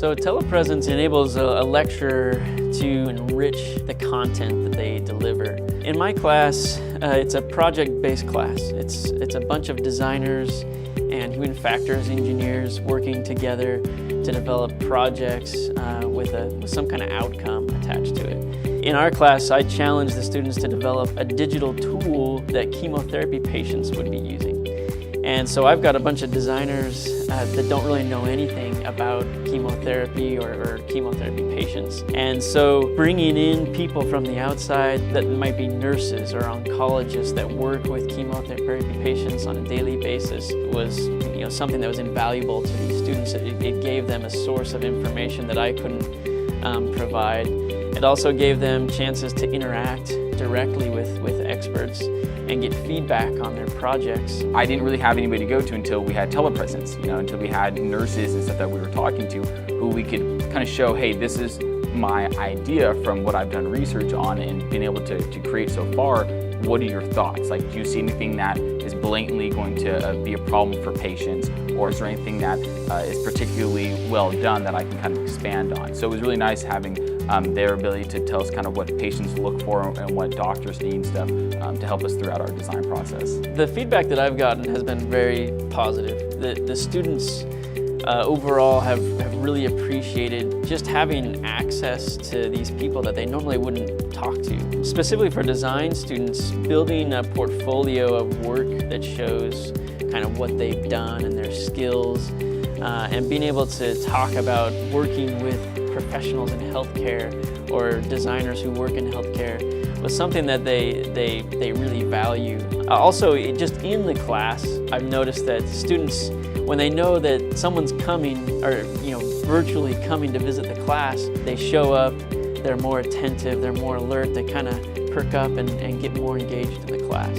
So Telepresence enables a lecturer to enrich the content that they deliver. In my class, it's a project-based class. It's a bunch of designers and human factors engineers working together to develop projects with some kind of outcome attached to it. In our class, I challenge the students to develop a digital tool that chemotherapy patients would be using. And so I've got a bunch of designers that don't really know anything about chemotherapy or chemotherapy patients. And so bringing in people from the outside that might be nurses or oncologists that work with chemotherapy patients on a daily basis was something that was invaluable to these students. It gave them a source of information that I couldn't provide. It also gave them chances to interact directly with experts and get feedback on their projects. I didn't really have anybody to go to until we had Telepresence, until we had nurses and stuff that we were talking to who we could kind of show, hey, this is my idea from what I've done research on and been able to create so far. What are your thoughts? Like, do you see anything that is blatantly going to be a problem for patients, or is there anything that is particularly well done that I can kind of expand on? So it was really nice having their ability to tell us kind of what patients look for and what doctors need and stuff to help us throughout our design process. The feedback that I've gotten has been very positive. The students overall have really appreciated just having access to these people that they normally wouldn't talk to. Specifically for design students, building a portfolio of work that shows kind of what they've done and their skills, and being able to talk about working with professionals in healthcare or designers who work in healthcare was something that they really value. Also, just in the class, I've noticed that students, when they know that someone's coming or virtually coming to visit the class, they show up, they're more attentive, they're more alert, they kind of perk up and get more engaged in the class.